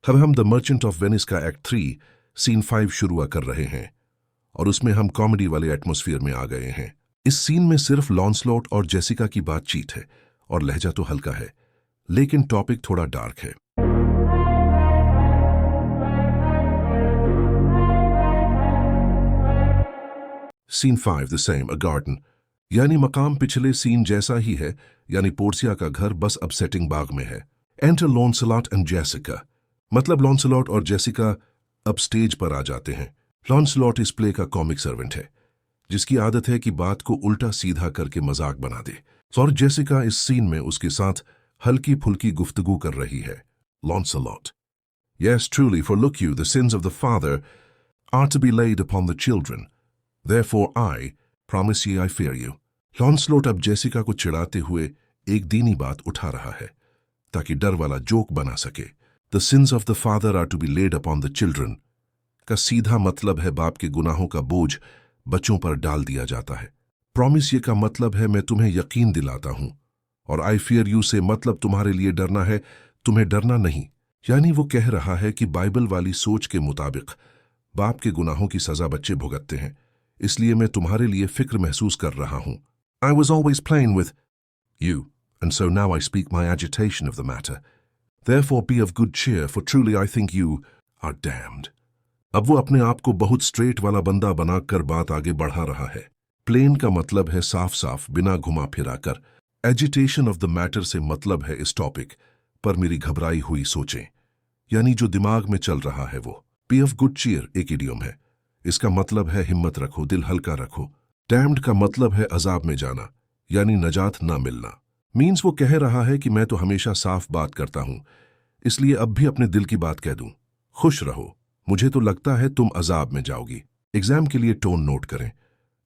अब हम the merchant of Venice का एक्ट 3 सीन 5 शुरू कर रहे हैं और उसमें हम कॉमेडी वाले एटमॉस्फेयर में आ गए हैं। इस सीन में सिर्फ लॉन्सलॉट और जेसिका की बातचीत है और लहजा तो हल्का है, लेकिन टॉपिक थोड़ा डार्क है। Scene 5 the same, a garden, यानी मकाम पिछले सीन जैसा ही है, यानी पोर्सिया का घर, बस अब सेटिंग बाग में है। एंटर लॉन्सलॉट एंड जेसिका, मतलब लॉन्सलॉट और जेसिका अब स्टेज पर आ जाते हैं। लॉन्सलॉट इस प्ले का कॉमिक सर्वेंट है, जिसकी आदत है कि बात को उल्टा सीधा करके मजाक बना दे, और जेसिका इस सीन में उसके साथ हल्की फुल्की गुफ्तगू कर रही है। लॉन्सलॉट: Yes, truly, for look you, the sins of the father are to be laid upon the children. Therefore I promise ye I fear you. लॉन्सलॉट अब जेसिका को चिढ़ाते हुए एक दीनी बात उठा रहा है ताकि डर वाला जोक बना सके। The sins of the father are to be laid upon the children का सीधा मतलब है बाप के गुनाहों का बोझ बच्चों पर डाल दिया जाता है। प्रॉमिस ये का मतलब है मैं तुम्हें यकीन दिलाता हूं, और आई फियर यू से मतलब तुम्हारे लिए डरना है, तुम्हें डरना नहीं। यानी वो कह रहा है कि बाइबल वाली सोच के मुताबिक बाप के गुनाहों की सजा बच्चे भुगतते हैं, इसलिए मैं तुम्हारे लिए फिक्र महसूस कर रहा हूं। I was always playing with you, and so now I speak my agitation of the matter. Therefore be of good cheer, for truly I think you are damned. अब वो अपने आप को बहुत स्ट्रेट वाला बंदा बनाकर बात आगे बढ़ा रहा है। प्लेन का मतलब है साफ साफ, बिना घुमा फिरा कर। एजिटेशन ऑफ द मैटर से मतलब है इस टॉपिक पर मेरी घबराई हुई सोचें, यानी जो दिमाग में चल रहा है वो। बी ऑफ गुड चीयर एक इडियम है, इसका मतलब है हिम्मत रखो, दिल हल्का रखो। डैम्ड का मतलब है अजाब में जाना, यानी नजात ना मिलना। मीन्स वो कह रहा है कि मैं तो हमेशा साफ बात करता हूं, इसलिए अब भी अपने दिल की बात कह दूं। खुश रहो, मुझे तो लगता है तुम अजाब में जाओगी। एग्जाम के लिए टोन नोट करें,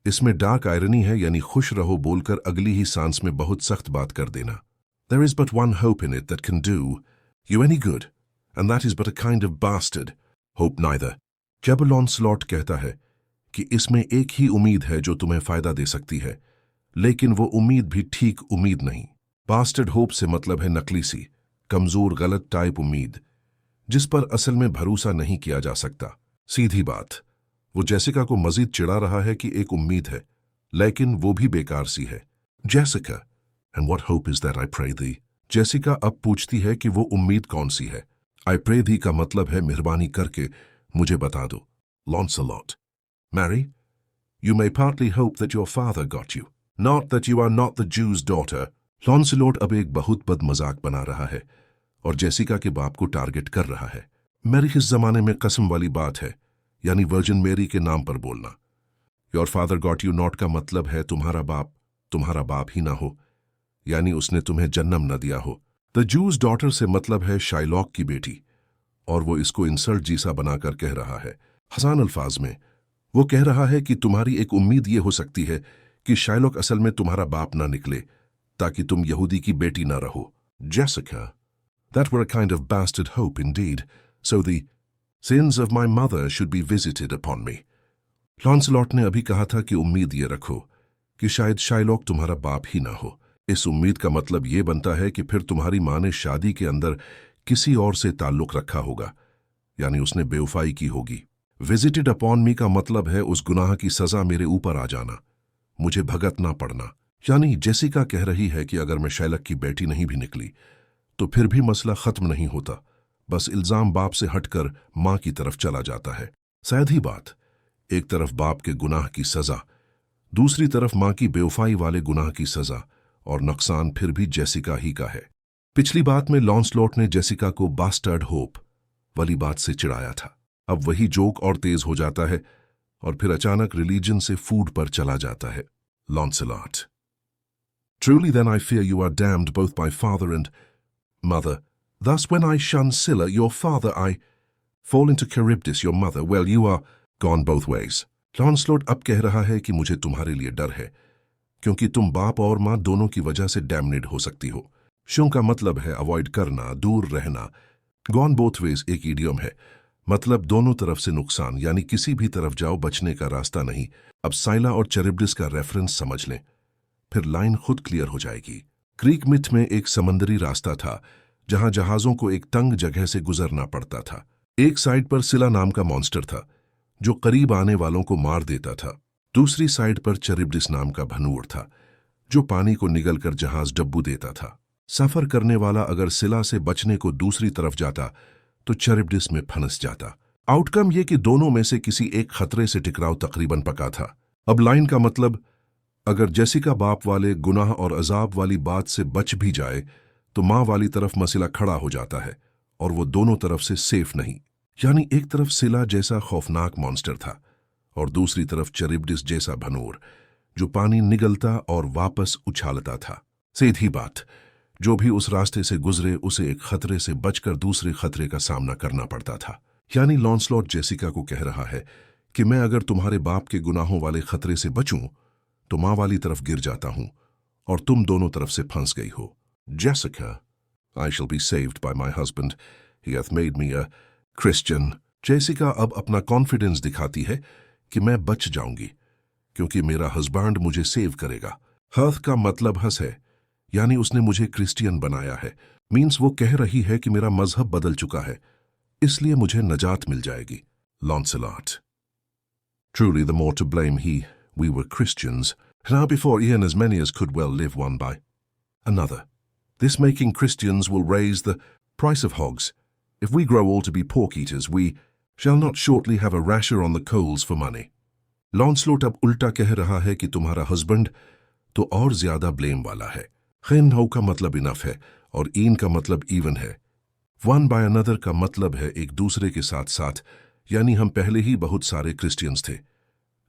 इसमें डार्क आयरनी है, यानी खुश रहो बोलकर अगली ही सांस में बहुत सख्त बात कर देना। There is but one hope in it that can do you any good, and that is but a kind of bastard hope neither. जब लॉन्सलॉट कहता है कि इसमें एक ही उम्मीद है जो तुम्हें फायदा दे सकती है, लेकिन वो उम्मीद भी ठीक उम्मीद नहीं। बास्टर्ड होप से मतलब है नकली सी, कमजोर, गलत टाइप उम्मीद, जिस पर असल में भरोसा नहीं किया जा सकता। सीधी बात, वो जेसिका को मजीद चिढ़ा रहा है कि एक उम्मीद है, लेकिन वो भी बेकार सी है। Jessica, and what hope is that I pray thee? Jessica अब पूछती है कि वो उम्मीद कौन सी है। I pray thee का मतलब है मेहरबानी करके मुझे बता दो। Lancelot: Mary, you may partly hope that your father got you, not that you are not the Jew's daughter. लॉन्सलॉट अब एक बहुत बद मजाक बना रहा है और जेसिका के बाप को टारगेट कर रहा है। मेरी इस जमाने में कसम वाली बात है, यानी वर्जिन मेरी के नाम पर बोलना। Your father got you not का मतलब है तुम्हारा बाप ही ना हो, यानी उसने तुम्हें जन्म न दिया हो। द जूज डॉटर से मतलब है शाइलॉक की बेटी, और वो इसको इंसल्ट जीसा बनाकर कह रहा है। हसान अल्फाज में वो कह रहा है कि तुम्हारी एक उम्मीद ये हो सकती है कि शाइलॉक असल में तुम्हारा बाप ना निकले, ताकि तुम यहूदी की बेटी ना रहो। Jessica: That were a kind of bastard hope indeed, so the sins of my mother should be visited upon me. लॉन्सलॉट ने अभी कहा था कि उम्मीद ये रखो कि शायद शाइलॉक तुम्हारा बाप ही ना हो। इस उम्मीद का मतलब ये बनता है कि फिर तुम्हारी माँ ने शादी के अंदर किसी और से ताल्लुक रखा होगा, यानी उसने बेवफाई की होगी। विजिटेड अपॉन मी का मतलब है उस गुनाह की सजा मेरे ऊपर आ जाना, मुझे भगत ना पड़ना। यानी जेसिका कह रही है कि अगर मैं शाइलॉक की बेटी नहीं भी निकली तो फिर भी मसला खत्म नहीं होता, बस इल्जाम बाप से हटकर मां की तरफ चला जाता है। शायद ही बात, एक तरफ बाप के गुनाह की सजा, दूसरी तरफ मां की बेवफाई वाले गुनाह की सजा, और नुकसान फिर भी जेसिका ही का है। पिछली बात में लॉन्सलॉट ने जेसिका को बास्टर्ड होप वाली बात से चिढ़ाया था, अब वही जोक और तेज हो जाता है और फिर अचानक रिलीजन से फूड पर चला जाता है। लॉन्सलॉट: Truly then I fear you are damned both by father and mother. Thus when I shun Scylla, your father, I fall into Charybdis, your mother. Well, you are gone both ways. लॉन्सलॉट अब कह रहा है कि मुझे तुम्हारे लिए डर है, क्योंकि तुम बाप और माँ दोनों की वजह से डैम्नेड हो सकती हो। शु का मतलब है अवॉइड करना, दूर रहना। गॉन बोथ वेज एक इडियम है, मतलब दोनों तरफ से नुकसान, यानी किसी भी तरफ जाओ बचने का रास्ता नहीं। अब साइला और चैरिब्डिस का रेफरेंस समझ लें, फिर लाइन खुद क्लियर हो जाएगी। ग्रीक मिथ में एक समंदरी रास्ता था जहां जहाजों को एक तंग जगह से गुजरना पड़ता था। एक साइड पर सिला नाम का मॉन्स्टर था जो करीब आने वालों को मार देता था। दूसरी साइड पर चरिब्डिस नाम का भनूर था जो पानी को निगलकर जहाज डब्बू देता था। सफर करने वाला अगर सिला से बचने को दूसरी तरफ जाता तो चरिब्डिस में फंस जाता। आउटकम यह कि दोनों में से किसी एक खतरे से टकराव तकरीबन पक्का था। अब लाइन का मतलब, अगर जेसिका बाप वाले गुनाह और अजाब वाली बात से बच भी जाए तो माँ वाली तरफ मसला खड़ा हो जाता है और वो दोनों तरफ से सेफ नहीं। यानी एक तरफ सिला जैसा खौफनाक मॉन्स्टर था और दूसरी तरफ चरिब्डिस जैसा भनूर जो पानी निगलता और वापस उछालता था। सीधी बात, जो भी उस रास्ते से गुजरे उसे एक खतरे से बचकर दूसरे खतरे का सामना करना पड़ता था। यानी लॉन्सलॉट जेसिका को कह रहा है कि मैं अगर तुम्हारे बाप के गुनाहों वाले खतरे से बचूं तो माँ वाली तरफ गिर जाता हूं और तुम दोनों तरफ से फंस गई हो। Jessica, I shall be saved by my husband. He hath made me a Christian. Jessica अब अपना कॉन्फिडेंस दिखाती है कि मैं बच जाऊंगी क्योंकि मेरा हस्बैंड मुझे सेव करेगा। हर्थ का मतलब हंस है, यानी उसने मुझे क्रिश्चियन बनाया है। मीन्स वो कह रही है कि मेरा मजहब बदल चुका है, इसलिए मुझे नजात मिल जाएगी। Lancelot. Truly the more to blame he. We were Christians. Now before Ian as many as could well live one by another. This making Christians will raise the price of hogs. If we grow all to be pork eaters, we shall not shortly have a rasher on the coals for money. Lancelot अब उल्टा कह रहा है कि तुम्हारा husband तो और ज्यादा ब्लेम वाला है। खैन हाउ का मतलब इनफ है और इन का मतलब इवन है। वन बाय अनदर का मतलब है एक दूसरे के साथ साथ, यानी हम पहले ही बहुत सारे क्रिश्चियंस थे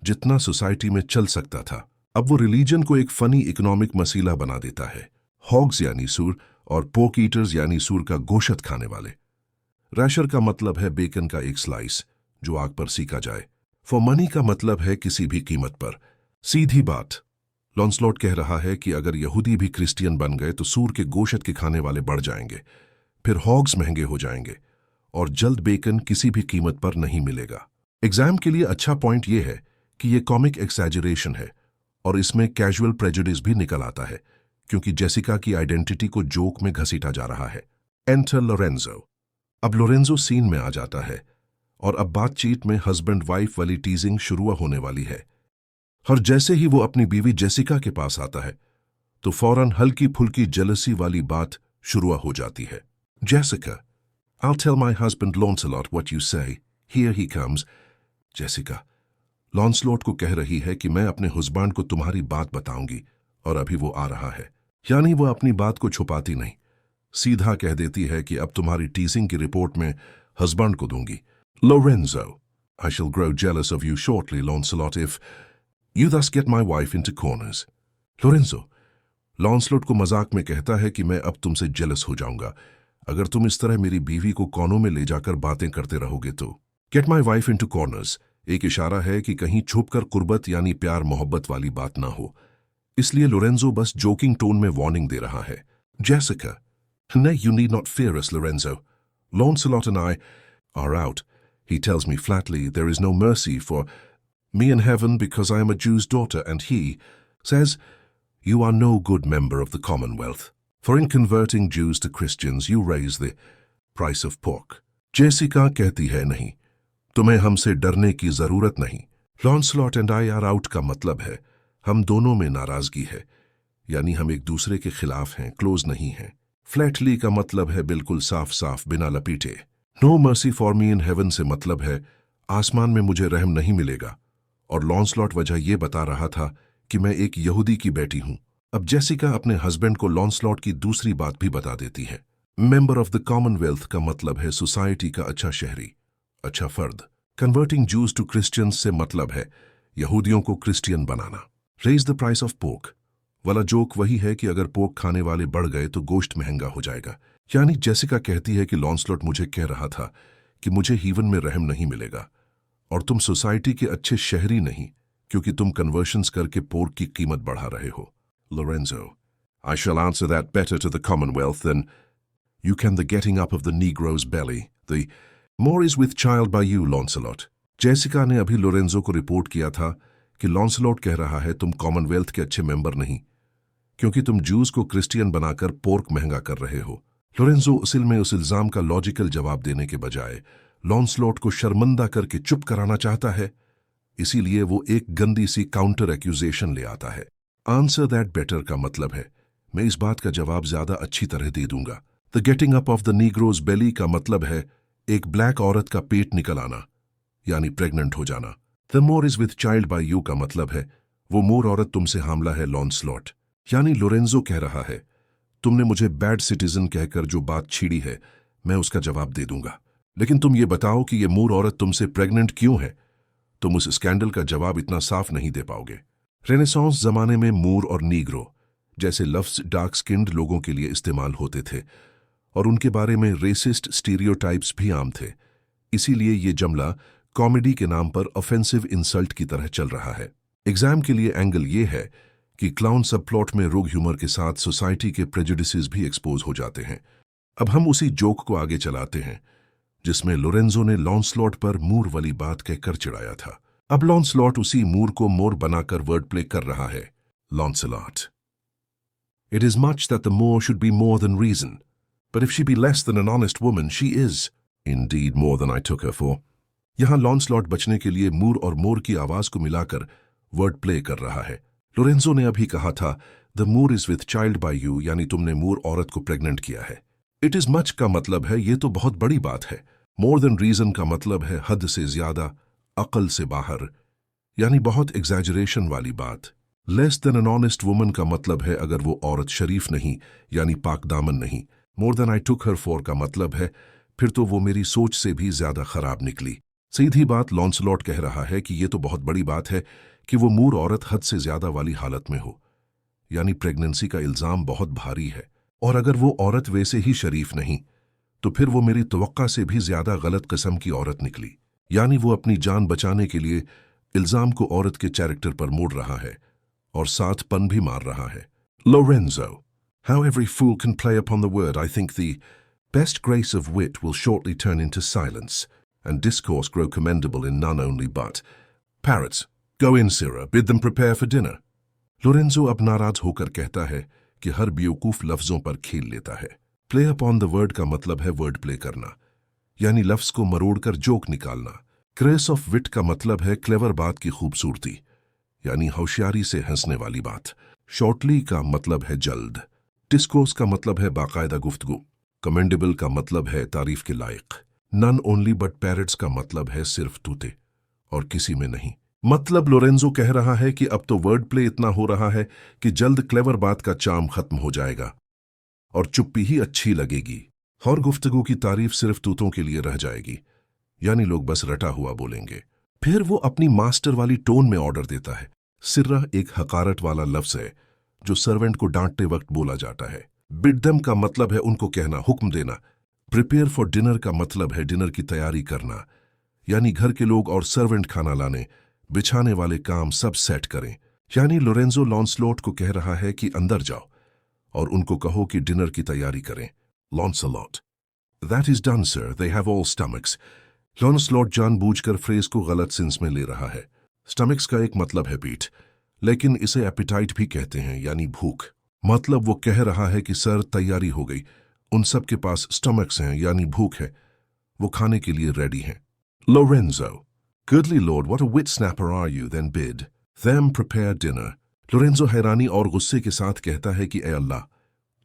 जितना सोसाइटी में चल सकता था। अब वो रिलीजन को एक फनी इकोनॉमिक मसीला बना देता है। हॉग्स यानी सूर और पोर्क ईटर्स यानी सूर का गोश्त खाने वाले। रैशर का मतलब है बेकन का एक स्लाइस जो आग पर सीका जाए। फॉर मनी का मतलब है किसी भी कीमत पर। सीधी बात, लॉन्सलॉट कह रहा है कि अगर यहूदी भी क्रिश्चियन बन गए तो सूर के गोश्त के खाने वाले बढ़ जाएंगे, फिर हॉग्स महंगे हो जाएंगे और जल्द बेकन किसी भी कीमत पर नहीं मिलेगा। एग्जाम के लिए अच्छा पॉइंट यह है कि यह कॉमिक एक्सैजरेशन है और इसमें कैजुअल प्रेजुडिस भी निकल आता है क्योंकि जेसिका की आइडेंटिटी को जोक में घसीटा जा रहा है। Enter Lorenzo. अब लोरेंजो सीन में आ जाता है और अब बातचीत में हस्बैंड वाइफ वाली टीजिंग शुरू होने वाली है। और जैसे ही वो अपनी बीवी जेसिका के पास आता है तो फौरन हल्की फुल्की जेलसी वाली बात शुरू हो जाती है। Jessica, I'll tell my husband Lancelot what you say. Here he comes. Jessica Launcelot को कह रही है कि मैं अपने हस्बैंड को तुम्हारी बात बताऊंगी और अभी वो आ रहा है। यानी वो अपनी बात को छुपाती नहीं, सीधा कह देती है कि अब तुम्हारी टीजिंग की रिपोर्ट में हस्बैंड को दूंगी। Lorenzo, I shall grow jealous of you shortly, Lancelot, if you thus get my wife into corners. Lorenzo, लॉन्सलॉट को मजाक में कहता है कि मैं अब तुमसे जेलस हो जाऊंगा अगर तुम इस तरह मेरी बीवी को कोनों में ले जाकर बातें करते रहोगे तो। Get my wife into corners एक इशारा है कि कहीं छुपकर कुर्बत यानी प्यार मोहब्बत वाली बात ना हो, इसलिए लोरेंजो बस जोकिंग टोन में वार्निंग दे रहा है। Jessica, nay, you need not fear us, Lorenzo. Lancelot and I are out. He tells me flatly there is no mercy for me in heaven because I am a Jew's daughter, and he says you are no good member of the Commonwealth. For in converting Jews to Christians you raise the price of pork. Jessica कहती है नहीं, तुम्हें हमसे डरने की जरूरत नहीं। लॉन्सलॉट and I R out का मतलब है हम दोनों में नाराजगी है, यानी हम एक दूसरे के खिलाफ हैं, क्लोज नहीं हैं। फ्लैटली का मतलब है बिल्कुल साफ साफ बिना लपीटे। No mercy for me in heaven से मतलब है आसमान में मुझे रहम नहीं मिलेगा, और लॉन्सलॉट वजह यह बता रहा था कि मैं एक यहूदी की बेटी हूं। अब जेसिका अपने हस्बैंड को लॉन्सलॉट की दूसरी बात भी बता देती है। मेंबर ऑफ द कॉमनवेल्थ का मतलब है सोसाइटी का अच्छा शहरी, अच्छा फर्द। कन्वर्टिंग जूस टू क्रिश्चियंस से मतलब है यहूदियों को क्रिश्चियन बनाना। Raise the price of pork वाला जोक वही है कि अगर पोर्क खाने वाले बढ़ गए तो गोश्त महंगा हो जाएगा। यानी जेसिका कहती है कि लॉन्सलॉट मुझे कह रहा था कि मुझे हीवन में रहम नहीं मिलेगा और तुम सोसाइटी के अच्छे शहरी नहीं क्योंकि तुम कन्वर्शंस करके पोर्क की कीमत बढ़ा रहे हो। Lorenzo, I shall answer that better to the Commonwealth than you can the getting up of the Negro's belly. The more is with child by you, Lancelot. Jessica ने अभी लोरेंजो को report किया था कि लॉन्सलॉट कह रहा है तुम कॉमनवेल्थ के अच्छे मेंबर नहीं क्योंकि तुम जूस को क्रिश्चियन बनाकर पोर्क महंगा कर रहे हो। लोरेंजो असल में उस इल्जाम का लॉजिकल जवाब देने के बजाय लॉन्सलॉट को शर्मिंदा करके चुप कराना चाहता है, इसीलिए वो एक गंदी सी काउंटर एक्यूजेशन ले आता है। आंसर दैट बेटर का मतलब है मैं इस बात का जवाब ज्यादा अच्छी तरह दे दूंगा। The getting up of the Negro's belly का मतलब है एक ब्लैक औरत का पेट निकल आना, यानी प्रेग्नेंट हो जाना। The Moor is with child by you का मतलब है वो मोर औरत तुमसे हामला है लॉन्सलॉट, यानी लोरेंजो कह रहा है तुमने मुझे बैड सिटीजन कहकर जो बात छीड़ी है मैं उसका जवाब दे दूंगा, लेकिन तुम ये बताओ कि ये मोर औरत तुमसे प्रेग्नेंट क्यों है। तुम उस स्कैंडल का जवाब इतना साफ नहीं दे पाओगे। रेनेसांस जमाने में मूर और नीग्रो जैसे लफ्ज डार्क स्किन्ड लोगों के लिए इस्तेमाल होते थे और उनके बारे में रेसिस्ट स्टीरियोटाइप्स भी आम थे, इसीलिए ये जमला कॉमेडी के नाम पर ऑफेंसिव इंसल्ट की तरह चल रहा है। एग्जाम के लिए एंगल ये है कि क्लाउन सबप्लॉट में रोग ह्यूमर के साथ सोसाइटी के प्रेजुडिसेस भी एक्सपोज हो जाते हैं। अब हम उसी जोक को आगे चलाते हैं जिसमें लोरेंजो ने लॉन्सलॉट पर मूर वाली बात कहकर चिढ़ाया था। अब लॉन्सलॉट उसी मूर को मोर बनाकर वर्ड प्ले कर रहा है। Launcelot, it is much that the more should be more than reason, but if she be less than an honest woman she is indeed more than I took her for. यहां Launcelot बचने के लिए मूर और मोर की आवाज को मिलाकर word play कर रहा है। लोरेंजो ने अभी कहा था the Moor is with child by you, यानी तुमने मूर औरत को प्रेग्नेंट किया है। इट इज मच का मतलब है ये तो बहुत बड़ी बात है। मोर देन रीजन का मतलब है हद से ज्यादा, अकल से बाहर, यानी बहुत एग्जैजरेशन वाली बात। Less than an honest woman का मतलब है अगर वो औरत शरीफ नहीं, यानी पाकदामन नहीं। मोर than I took her for का मतलब है फिर तो वो मेरी सोच से भी ज्यादा खराब निकली। सीधी बात लॉन्सलॉट कह रहा है कि ये तो बहुत बड़ी बात है कि वो मूर औरत हद से ज्यादा वाली हालत में हो, यानी प्रेगनेंसी का इल्जाम बहुत भारी है, और अगर वो औरत वैसे ही शरीफ नहीं तो फिर वो मेरी तवक्का से भी ज्यादा गलत किस्म की औरत निकली, यानी वो अपनी जान बचाने के लिए इल्जाम को औरत के कैरेक्टर पर मोड़ रहा है और साथ पन भी मार रहा है। Lorenzo, how every fool can play upon the word, I think the best grace of wit will shortly turn into silence, and discourse grow commendable in none only but parrots. Go in, Sirrah, bid them prepare for dinner. Lorenzo अब नाराज होकर कहता है कि हर बेवकूफ लफ्जों पर खेल लेता है। प्ले अपॉन द वर्ड का मतलब है वर्ड प्ले करना, यानी लफ्ज को मरोड़कर जोक निकालना। ग्रेस ऑफ विट का मतलब है क्लेवर बात की खूबसूरती, यानी होशियारी से हंसने वाली बात। शॉर्टली का मतलब है जल्द। डिस्कोर्स का मतलब है बाकायदा गुफ्तगू। कमेंडेबल का मतलब है तारीफ के लायक। नन ओनली बट पैरट्स का मतलब है सिर्फ तूते और किसी में नहीं। मतलब लोरेंजो कह रहा है कि अब तो वर्ड प्ले इतना हो रहा है कि जल्द क्लेवर बात का चार्म खत्म हो जाएगा और चुप्पी ही अच्छी लगेगी और गुफ्तगू की तारीफ सिर्फ तूतों के लिए रह जाएगी, यानी लोग बस रटा हुआ बोलेंगे। फिर वो अपनी मास्टर वाली टोन में ऑर्डर देता है। सिर्रा एक हकारत वाला लफ्ज है जो सर्वेंट को डांटते वक्त बोला जाता है। बिड देम का मतलब है उनको कहना, हुक्म देना। प्रिपेयर फॉर डिनर का मतलब है डिनर की तैयारी करना, यानी घर के लोग और सर्वेंट खाना लाने, बिछाने वाले काम सब सेट करें। यानी लोरेंजो लॉन्सलॉट को कह रहा है कि अंदर जाओ और उनको कहो कि डिनर की तैयारी करें। Launcelot, that is done sir, they have all stomachs. Launcelot जानबूझकर फ्रेज को गलत सेंस में ले रहा है। स्टमक्स का एक मतलब है पीठ, लेकिन इसे एपिटाइट भी कहते हैं, यानी भूख। मतलब वो कह रहा है कि सर तैयारी हो गई, उन सब के पास स्टमक्स हैं, यानी भूख है, वो खाने के लिए रेडी हैं। Lorenzo, goodly lord, what a wit snapper are you, then bid them prepare dinner. Lorenzo हैरानी और गुस्से के साथ कहता है कि ए अल्लाह,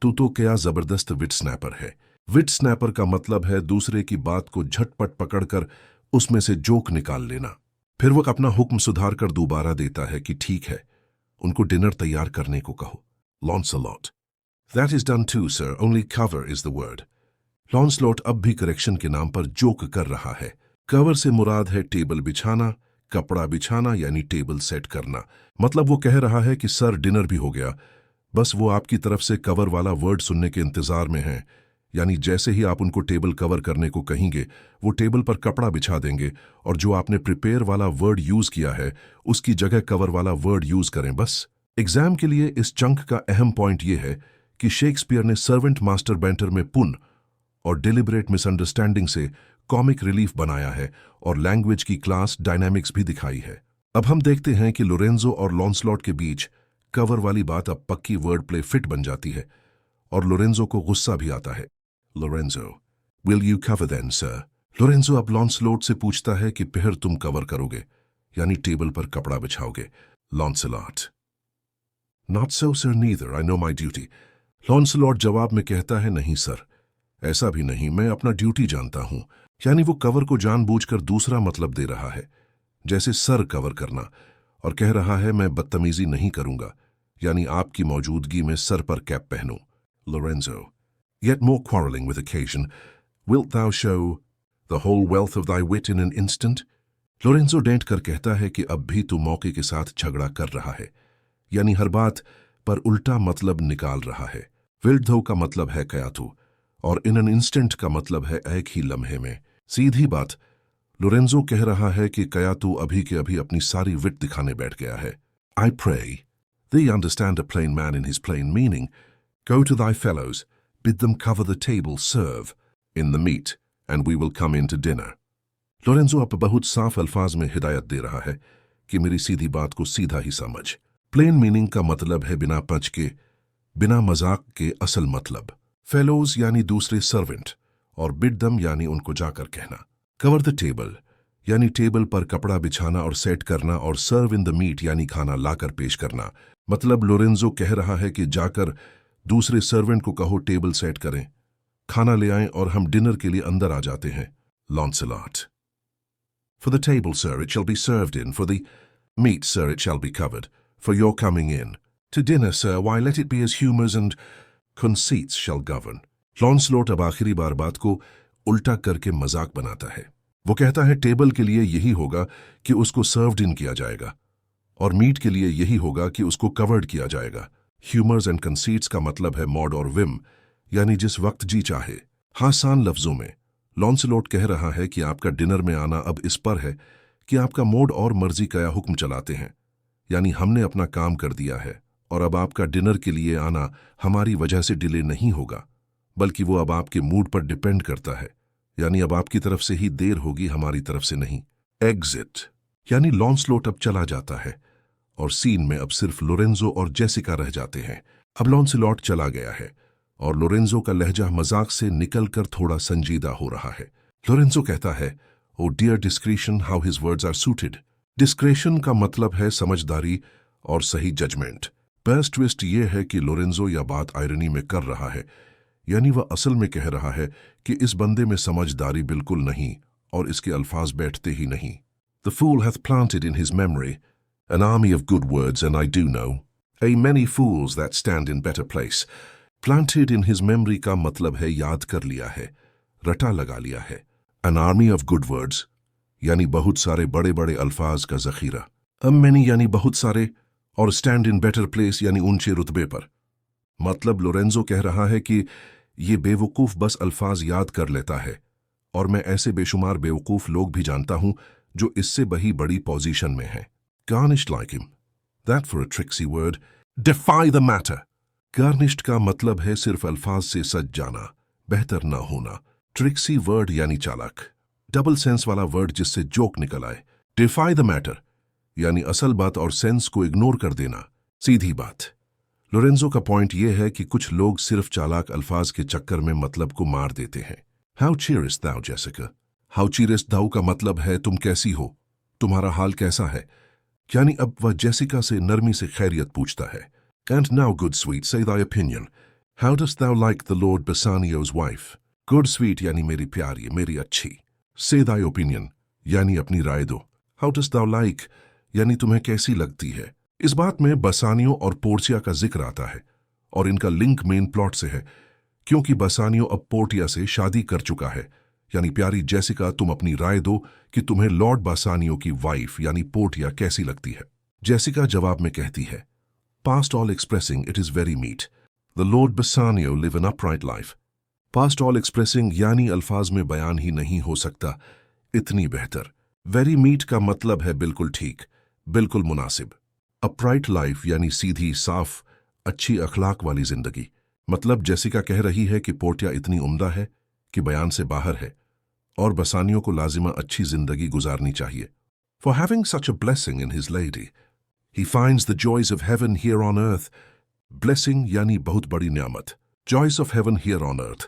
तू तो क्या जबरदस्त विट स्नैपर है। विट स्नैपर का मतलब है दूसरे की बात को झटपट पकड़कर उसमें से जोक निकाल लेना। फिर वो अपना हुक्म सुधार कर दोबारा देता है कि ठीक है, उनको डिनर तैयार करने को कहो। Lancelot, that is done too, sir, only cover is the word. Lancelot अब भी करेक्शन के नाम पर जोक कर रहा है। कवर से मुराद है टेबल बिछाना, कपड़ा बिछाना, यानी टेबल सेट करना। मतलब वो कह रहा है कि सर डिनर भी हो गया, बस वो आपकी तरफ से कवर वाला वर्ड सुनने के इंतजार में हैं, यानी जैसे ही आप उनको टेबल कवर करने को कहेंगे वो टेबल पर कपड़ा बिछा देंगे और जो आपने प्रिपेयर वाला वर्ड यूज किया है उसकी जगह कवर वाला वर्ड यूज करें बस। एग्जाम के लिए इस चंक का अहम पॉइंट ये है कि शेक्सपियर ने सर्वेंट मास्टर बैंटर में पुन और डिलिबरेट मिसअंडरस्टैंडिंग से कॉमिक रिलीफ बनाया है और लैंग्वेज की क्लास डायनामिक्स भी दिखाई है। अब हम देखते हैं कि लोरेंजो और लॉन्सलॉट के बीच कवर वाली बात अब पक्की वर्ड प्ले फिट बन जाती है और लोरेंजो को गुस्सा भी आता है। Lorenzo, will you cover then sir? Lorenzo अब लॉन्सलोट से पूछता है कि फिर तुम कवर करोगे, यानी टेबल पर कपड़ा बिछाओगे? Launcelot, not so sir neither, I know my duty. Launcelot जवाब में कहता है, नहीं सर, ऐसा भी नहीं, मैं अपना ड्यूटी जानता हूं। यानी वो कवर को जानबूझकर दूसरा मतलब दे रहा है, जैसे सर कवर करना, और कह रहा है मैं बदतमीजी नहीं करूंगा, यानी आपकी मौजूदगी में सर पर कैप पहनूं। Lorenzo, yet more quarreling with occasion, wilt thou show the whole wealth of thy wit in an instant? Lorenzo डेंट कर कहता है कि अब भी तू मौके के साथ झगड़ा कर रहा है, यानी हर बात पर उल्टा मतलब निकाल रहा है। विल्डो का मतलब है कयातू, और इन एन इंस्टेंट का मतलब है एक ही लम्हे में। सीधी बात, लोरेंजो कह रहा है कि कयातू अभी के अभी अपनी सारी विट दिखाने बैठ गया है। I pray thee understand a plain man in his plain meaning. Go to thy fellows, bid them cover the table, serve in the meat, and we will come in to dinner. Lorenzo अब बहुत साफ अल्फाज में हिदायत दे रहा है कि मेरी सीधी बात को सीधा ही समझ। प्लेन मीनिंग का मतलब है बिना पंच के, बिना मजाक के असल मतलब। फेलोज यानी दूसरे सर्वेंट, और बिड दम यानी उनको जाकर कहना। कवर द टेबल यानी टेबल पर कपड़ा बिछाना और सेट करना, और सर्व इन द मीट यानी खाना लाकर पेश करना। मतलब लोरेंजो कह रहा है कि जाकर दूसरे सर्वेंट को कहो टेबल सेट करें, खाना ले आएं और हम डिनर के लिए अंदर आ जाते हैं। लॉन्सलॉट, For the table, sir, it shall be served in. For the meat, sir, it shall be covered. For your coming in. To dinner, sir, why let it be as humours and conceits shall govern. लॉन्सलॉट अब आखिरी बार बात को उल्टा करके मजाक बनाता है। वो कहता है टेबल के लिए यही होगा कि उसको सर्व्ड इन किया जाएगा, और मीट के लिए यही होगा कि उसको कवर्ड किया जाएगा। ह्यूमर्स एंड कंसीट्स का मतलब है मॉड और विम, यानी जिस वक्त जी चाहे। आसान लफ्जों में लॉन्सलॉट कह रहा है कि आपका डिनर में आना अब इस पर है कि आपका मोड और मर्जी का हुक्म चलाते हैं, यानी हमने अपना काम कर दिया है, और अब आपका डिनर के लिए आना हमारी वजह से डिले नहीं होगा, बल्कि वो अब आपके मूड पर डिपेंड करता है, यानी अब आपकी तरफ से ही देर होगी, हमारी तरफ से नहीं। एग्जिट यानी लॉन्सलॉट अब चला जाता है, और सीन में अब सिर्फ लोरेंजो और जेसिका रह जाते हैं। अब लॉन्सलॉट चला गया है, और लोरेंजो का लहजा मजाक से निकलकर थोड़ा संजीदा हो रहा है। लोरेंजो कहता है, O dear discretion, how his words are suited. Discretion का मतलब है समझदारी और सही जजमेंट। बेस्ट ट्विस्ट ये है कि लोरेंजो यह बात आयरनी में कर रहा है, यानी वह असल में कह रहा है कि इस बंदे में समझदारी बिल्कुल नहीं, और इसके अल्फाज बैठते ही नहीं। The fool hath planted in his memory an army of good words, and I do know a many fools that stand in better place. Planted in his memory का मतलब है याद कर लिया है, रटा लगा लिया है। An army of good words यानी बहुत सारे बड़े बड़े अल्फाज का जखीरा। A many यानी बहुत सारे, और stand in better place यानी ऊंचे रुतबे पर। मतलब लोरेंजो कह रहा है कि ये बेवकूफ बस अल्फाज याद कर लेता है, और मैं ऐसे बेशुमार बेवकूफ लोग भी जानता हूं जो इससे बही बड़ी पोजीशन में हैं। Garnished like him. That for a tricksy word. Defy the matter. Garnished का मतलब है सिर्फ अल्फाज से सज जाना, बेहतर ना होना। ट्रिक्सी वर्ड यानी चालाक, डबल सेंस वाला वर्ड जिससे जोक निकल आए। डिफाई द मैटर यानी असल बात और सेंस को इग्नोर कर देना, सीधी बात। लोरेंजो का पॉइंट यह है कि कुछ लोग सिर्फ चालाक अल्फाज के चक्कर में मतलब को मार देते हैं। How cheerest thou, Jessica? How cheerest thou का मतलब है तुम कैसी हो, तुम्हारा हाल कैसा है, यानी अब वह जेसिका से नरमी से खैरियत पूछता है। And now, good sweet, say thy opinion. How dost thou like the Lord Bassanio's wife? Good sweet यानी मेरी प्यारी, मेरी अच्छी। Say thy opinion यानी अपनी राय दो। How dost thou like यानी तुम्हें कैसी लगती है। इस बात में बसानियो और पोर्सिया का जिक्र आता है, और इनका लिंक मेन प्लॉट से है, क्योंकि बसानियो अब पोर्टिया से शादी कर चुका है। यानी प्यारी जेसिका, तुम अपनी राय दो कि तुम्हें लॉर्ड बासानियो की वाइफ यानी पोर्टिया कैसी लगती है। जेसिका जवाब में कहती है, Past all expressing, it is very meet. The Lord Bassanio live an upright life. Past all expressing यानी अल्फाज में बयान ही नहीं हो सकता, इतनी बेहतर। Very meet का मतलब है बिल्कुल ठीक, बिल्कुल मुनासिब। Upright life यानी सीधी, साफ, अच्छी अखलाक वाली जिंदगी। मतलब जेसिका कह रही है कि पोर्टिया इतनी उम्दा है कि बयान से बाहर है, और बसानियों को लाजिमा अच्छी जिंदगी गुजारनी चाहिए। For having such a blessing in his lady, he finds the joys of heaven here on earth. Blessing यानी बहुत बड़ी न्यामत, joys of heaven here on earth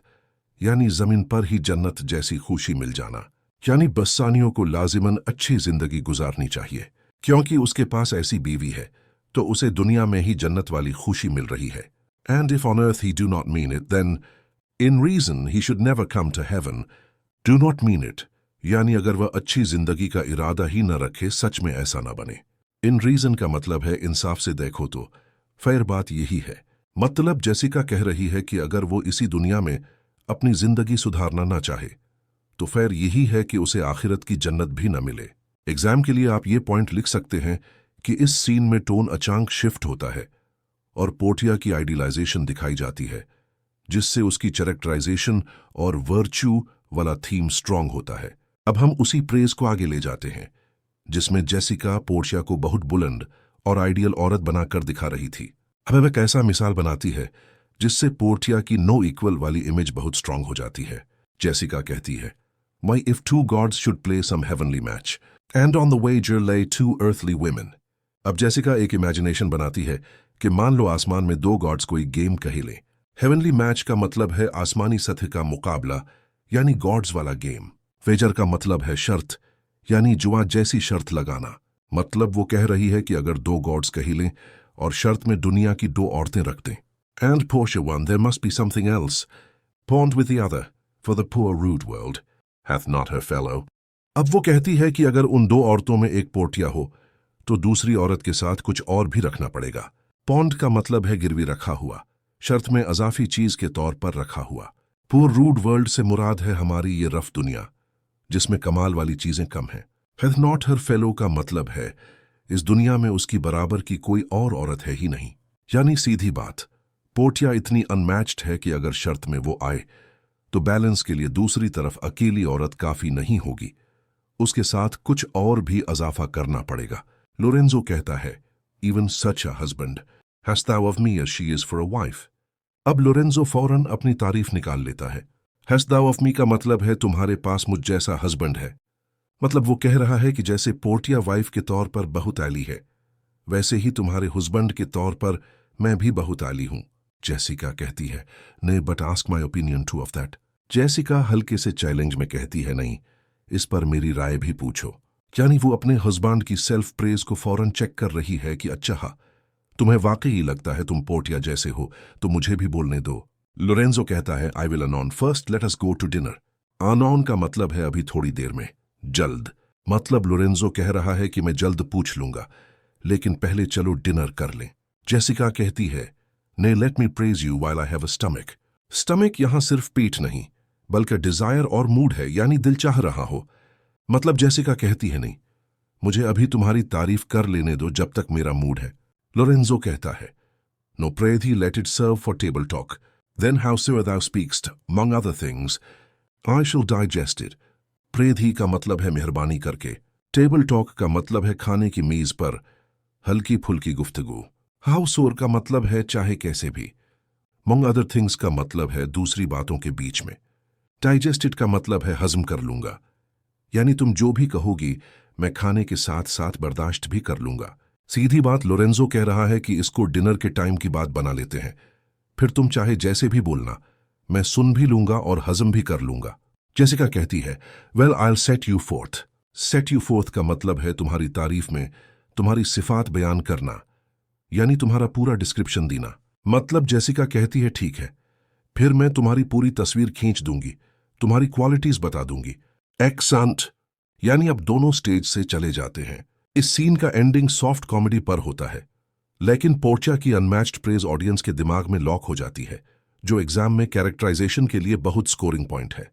यानी जमीन पर ही जन्नत जैसी खुशी मिल जाना। यानी बस्सानियों को लाजिमन अच्छी जिंदगी गुजारनी चाहिए, क्योंकि उसके पास ऐसी बीवी है तो उसे दुनिया में ही जन्नत वाली खुशी मिल रही है। And if on earth he do not mean it, then in reason he should never come to heaven. Do not mean it यानी अगर वह अच्छी जिंदगी का इरादा ही न रखे, सच में ऐसा न बने। इन रीजन का मतलब है इंसाफ से देखो तो खैर बात यही है। मतलब जेसिका कह रही है कि अगर वो इसी दुनिया में अपनी जिंदगी सुधारना ना चाहे तो खैर यही है कि उसे आखिरत की जन्नत भी न मिले। एग्जाम के लिए आप ये पॉइंट लिख सकते हैं कि इस सीन में टोन अचानक शिफ्ट होता है और पोर्टिया की आइडियलाइजेशन दिखाई जाती है, जिससे उसकी कैरेक्टराइजेशन और वर्च्यू वाला थीम स्ट्रांग होता है। अब हम उसी प्रेज को आगे ले जाते हैं जिसमें जेसिका पोर्टिया को बहुत बुलंद और आइडियल औरत बनाकर दिखा रही थी। अब वह कैसा मिसाल बनाती है जिससे पोर्टिया की नो इक्वल वाली इमेज बहुत स्ट्रांग हो जाती है। जेसिका कहती है, my if two gods should play some heavenly match and on the wager lay two earthly women. अब जेसिका एक इमेजिनेशन बनाती है कि मान लो आसमान में दो गॉड्स कोई गेम कही लें। हेवनली मैच का मतलब है आसमानी सतह का मुकाबला यानी गॉड्स वाला गेम। वेजर का मतलब है शर्त यानी जुआ जैसी शर्त लगाना। मतलब वो कह रही है कि अगर दो गॉड्स कही लें और शर्त में दुनिया की दो औरतें रख दें। And Portia one, there must be something else, pawned with the other, for the poor rude world hath not her fellow। अब वो कहती है कि अगर उन दो औरतों में एक पोर्टिया हो तो दूसरी औरत के साथ कुछ और भी रखना पड़ेगा। पॉन्ड का मतलब है गिरवी रखा हुआ, शर्त में अजाफी चीज के तौर पर रखा हुआ। पूर रूड वर्ल्ड से मुराद है हमारी ये रफ दुनिया जिसमें कमाल वाली चीजें कम हैं। हैथ नॉट हर फेलो का मतलब है इस दुनिया में उसकी बराबर की कोई और औरत है ही नहीं। यानी सीधी बात, पोर्टिया इतनी अनमैच्ड है कि अगर शर्त में वो आए तो बैलेंस के लिए दूसरी तरफ अकेली औरत काफी नहीं होगी, उसके साथ कुछ और भी अजाफा करना पड़ेगा। लोरेंजो कहता है, even such a husband has thou of me as she is for a wife। अब लोरेंजो फौरन अपनी तारीफ निकाल लेता है। हैज thou of me का मतलब है तुम्हारे पास मुझ जैसा हस्बैंड है। मतलब वो कह रहा है कि जैसे पोर्टिया वाइफ के तौर पर बहुत आली है, वैसे ही तुम्हारे हस्बैंड के तौर पर मैं भी बहुत आली हूं। जेसिका कहती है, नहीं but ask my opinion two of that. Jessica हल्के से चैलेंज में कहती है, नहीं इस पर मेरी राय भी पूछो। यानी वो अपने हस्बैंड की सेल्फ प्रेज को फौरन चेक कर रही है कि अच्छा हा, तुम्हें वाकई लगता है तुम पोर्टिया जैसे हो तो मुझे भी बोलने दो। लोरेंजो कहता है, I will anon first, let us go to dinner. Anon का मतलब है अभी थोड़ी देर में, जल्द। मतलब लोरेंजो कह रहा है कि मैं जल्द पूछ लूंगा, लेकिन पहले चलो डिनर कर लें। जेसिका कहती है, ने let me praise you while I have a stomach. Stomach यहां सिर्फ पेट नहीं बल्कि डिजायर और मूड है, यानी दिल चाह रहा हो। मतलब जेसिका कहती है, नहीं मुझे अभी तुम्हारी तारीफ कर लेने दो जब तक मेरा मूड है। लोरेंजो कहता है, no prithee let it serve for table talk, then howsoever thou speakst among other things I shall digest it। Prithee का मतलब है मेहरबानी करके, टेबल टॉक का मतलब है खाने की मेज पर हल्की फुल्की गुफ्तगू, हाउसओवर का मतलब है चाहे कैसे भी, among other things का मतलब है दूसरी बातों के बीच में, डाइजेस्टेड का मतलब है हजम कर लूंगा, यानी तुम जो भी कहोगी मैं खाने के साथ साथ बर्दाश्त भी कर लूंगा। सीधी बात, लोरेंजो कह रहा है कि इसको डिनर के टाइम की बात बना लेते हैं, फिर तुम चाहे जैसे भी बोलना, मैं सुन भी लूंगा और हजम भी कर लूंगा। जेसिका कहती है, well I will set you fourth. Set you fourth का मतलब है तुम्हारी तारीफ में तुम्हारी सिफात बयान करना, यानी तुम्हारा पूरा डिस्क्रिप्शन देना। मतलब जेसिका कहती है, ठीक है फिर मैं तुम्हारी पूरी तस्वीर खींच दूंगी, तुम्हारी क्वालिटीज बता दूंगी। एक्सेंट, यानी अब दोनों स्टेज से चले जाते हैं। इस सीन का एंडिंग सॉफ्ट कॉमेडी पर होता है, लेकिन पोर्टिया की अनमैच्ड प्रेज ऑडियंस के दिमाग में लॉक हो जाती है, जो एग्जाम में कैरेक्टराइजेशन के लिए बहुत स्कोरिंग पॉइंट है।